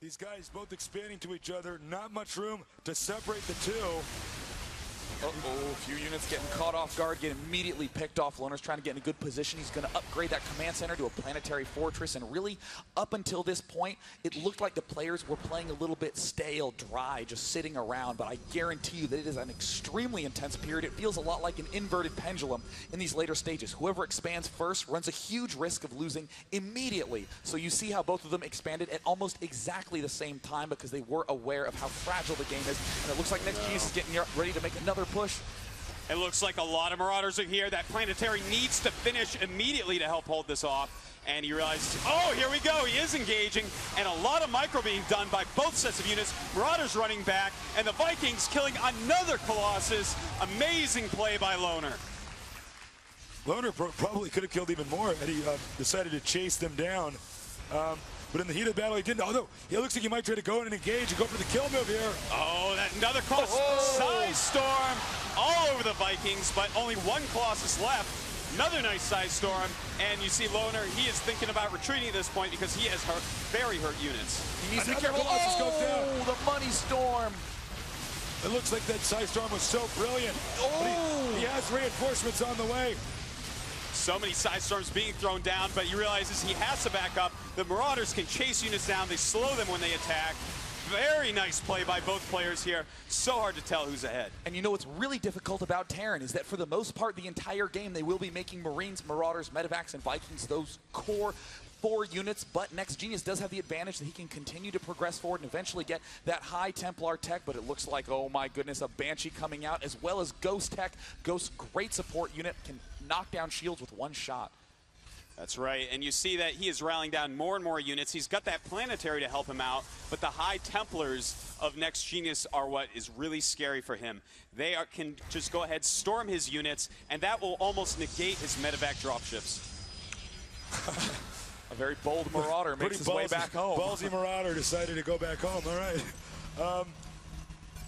These guys both expanding to each other, not much room to separate the two. Uh-oh, a few units getting caught off guard, get immediately picked off. Loner's trying to get in a good position. He's going to upgrade that command center to a planetary fortress, and really, up until this point, it looked like the players were playing a little bit stale, dry, just sitting around, but I guarantee you that it is an extremely intense period. It feels a lot like an inverted pendulum in these later stages. Whoever expands first runs a huge risk of losing immediately. So you see how both of them expanded at almost exactly the same time because they were aware of how fragile the game is, and it looks like NEXGenius is getting ready to make another push. It looks like a lot of Marauders are here. That planetary needs to finish immediately to help hold this off. And he realizes, oh, here we go. He is engaging, and a lot of micro being done by both sets of units. Marauders running back, and the Vikings killing another Colossus. Amazing play by Loner. Loner probably could have killed even more had he decided to chase them down. But in the heat of the battle, he didn't. Although, it looks like he might try to go in and engage and go for the kill move here. Oh, that another Colossus. Size storm all over the Vikings, but only one Colossus left. Another nice size storm, and you see Loner, he is thinking about retreating at this point because he has very hurt units. He needs to be careful. Oh, the money storm. It looks like that size storm was so brilliant. Oh. But he has reinforcements on the way. So many side storms being thrown down, but he realizes he has to back up. The Marauders can chase units down. They slow them when they attack. Very nice play by both players here. So hard to tell who's ahead. And you know what's really difficult about Terran is that for the most part, the entire game, they will be making Marines, Marauders, Medivacs, and Vikings those core 4 units, but NEXGenius does have the advantage that he can continue to progress forward and eventually get that high Templar tech, but it looks like, oh my goodness, a Banshee coming out, as well as Ghost tech. Ghost, great support unit, can knock down shields with one shot. That's right, and you see that he is rallying down more and more units. He's got that planetary to help him out, but the high Templars of NEXGenius are what is really scary for him. They can just go ahead, storm his units, and that will almost negate his medevac dropships. A very bold Marauder makes his way back home. Ballsy Marauder decided to go back home, all right.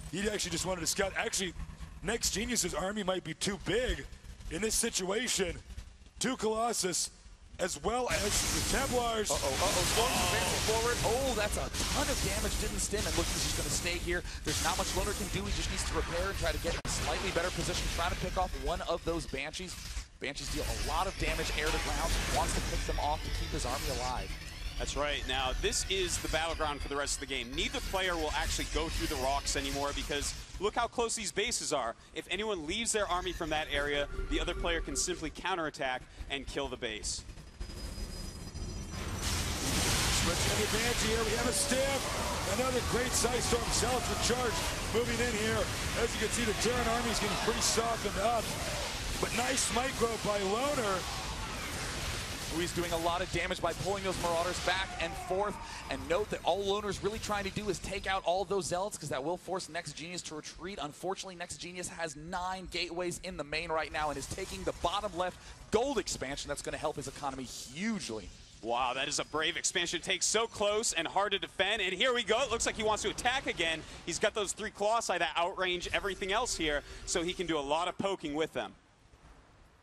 He actually just wanted to scout. Actually, NEXGenius's army might be too big in this situation. 2 Colossus, as well as the Templars. Storm's advancing forward. Oh, that's a ton of damage. Didn't stim, and look, he's just going to stay here. There's not much Loner can do. He just needs to repair and try to get in a slightly better position, trying to pick off one of those Banshees. Banshees deal a lot of damage air to ground. He wants to pick them off to keep his army alive. That's right. Now, this is the battleground for the rest of the game. Neither player will actually go through the rocks anymore because look how close these bases are. If anyone leaves their army from that area, the other player can simply counterattack and kill the base. Switching the advantage here. We have a stim. Another great size storm. Zealots with charge moving in here. As you can see, the Terran army is getting pretty softened up. But nice micro by Loner. He's doing a lot of damage by pulling those Marauders back and forth. And note that all Loner's really trying to do is take out all of those Zealots because that will force NEXGenius to retreat. Unfortunately, NEXGenius has 9 gateways in the main right now and is taking the bottom left gold expansion. That's going to help his economy hugely. Wow, that is a brave expansion. It takes so close and hard to defend. And here we go. It looks like he wants to attack again. He's got those 3 Colossi that outrange everything else here, so he can do a lot of poking with them.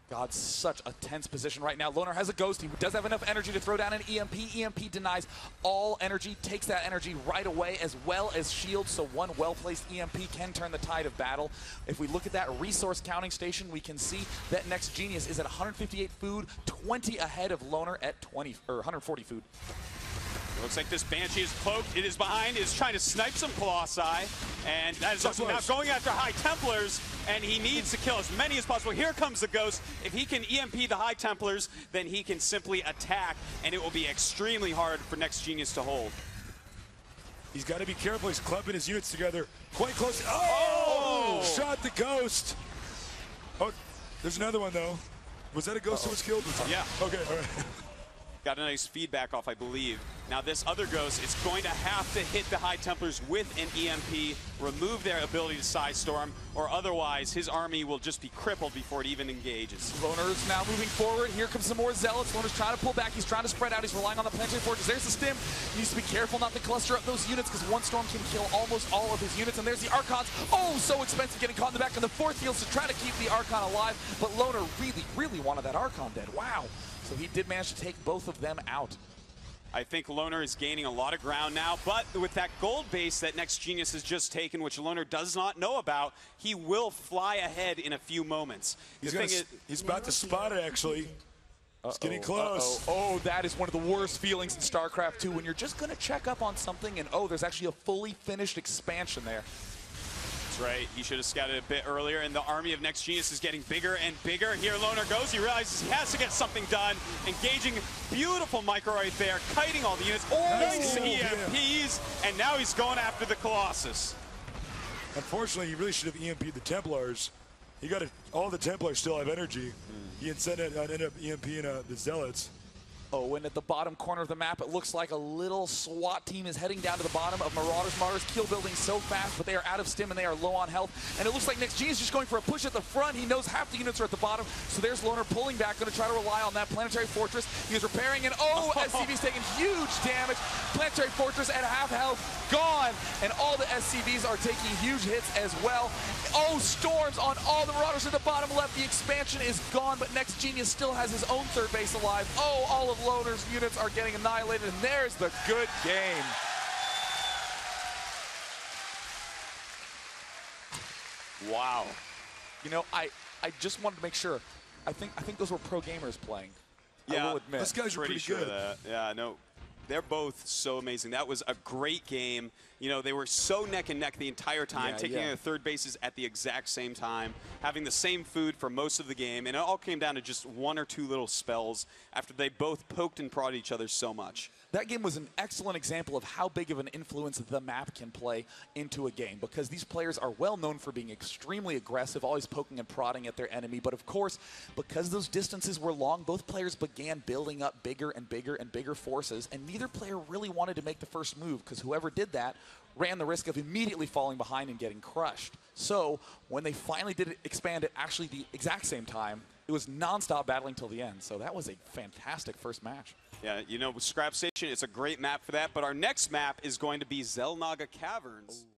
God, such a tense position right now. Loner has a Ghost. He does have enough energy to throw down an EMP. EMP denies all energy, takes that energy right away, as well as shields, so one well-placed EMP can turn the tide of battle. If we look at that resource counting station, we can see that NEXGenius is at 158 food, 20 ahead of Loner at 140 food. It looks like this Banshee is cloaked. It is behind. It is trying to snipe some Colossi. And that is now going after High Templars. And he needs to kill as many as possible. Here comes the Ghost. If he can EMP the High Templars, then he can simply attack. And it will be extremely hard for NEXGenius to hold. He's got to be careful. He's clubbing his units together quite close. Oh! Shot the Ghost. Oh, there's another one, though. Was that a Ghost who was killed? Yeah. Okay, all right. Got a nice feedback off, I believe. Now this other Ghost is going to have to hit the High Templars with an EMP, remove their ability to size storm, or otherwise his army will just be crippled before it even engages. Loner's now moving forward. Here comes some more Zealots. Loner's trying to pull back. He's trying to spread out. He's relying on the planetary fortress. There's the stim. He needs to be careful not to cluster up those units because one storm can kill almost all of his units. And there's the Archons. Oh, so expensive getting caught in the back of the 4th heals to try to keep the Archon alive. But Loner really, really wanted that Archon dead. Wow. So he did manage to take both of them out. I think Loner is gaining a lot of ground now, but with that gold base that NEXGenius has just taken, which Loner does not know about, he will fly ahead in a few moments. He's about to spot it, actually. It's getting close. Oh, that is one of the worst feelings in StarCraft 2 when you're just going to check up on something and, oh, there's actually a fully finished expansion there. That's right. He should have scouted a bit earlier, and the army of NEXGenius is getting bigger and bigger. Here Loner goes. He realizes he has to get something done. Engaging beautiful micro right there, kiting all the units. Nice EMPs, and now he's going after the Colossus. Unfortunately, he really should have EMP'd the Templars. He got all the Templars still have energy. He ended up EMPing the Zealots. Oh, and at the bottom corner of the map, it looks like a little SWAT team is heading down to the bottom of Marauders. Marauders kill building so fast, but they are out of stim and they are low on health. And it looks like NEXGenius is just going for a push at the front. He knows half the units are at the bottom, so there's Loner pulling back, going to try to rely on that Planetary Fortress. He is repairing, and SCV's taking huge damage. Planetary Fortress at half health, gone. And all the SCVs are taking huge hits as well. Oh, storms on all the Marauders at the bottom left. The expansion is gone, but NEXGenius still has his own third base alive. Oh, all of Loner's units are getting annihilated, and there's the good game. Wow. You know, I just wanted to make sure. I think those were pro gamers playing. Yeah, I will admit. Those guys are pretty good. Yeah, no. They're both so amazing. That was a great game. You know, they were so neck and neck the entire time, taking their third bases at the exact same time, having the same food for most of the game, and it all came down to just one or two little spells after they both poked and prodded each other so much. That game was an excellent example of how big of an influence the map can play into a game, because these players are well known for being extremely aggressive, always poking and prodding at their enemy. But of course, because those distances were long, both players began building up bigger and bigger and bigger forces, and neither player really wanted to make the first move, because whoever did that ran the risk of immediately falling behind and getting crushed. So when they finally did expand at actually the exact same time, it was non-stop battling till the end. So that was a fantastic first match. Yeah, you know, with ScrapStation, it's a great map for that. But our next map is going to be Xel'Naga Caverns.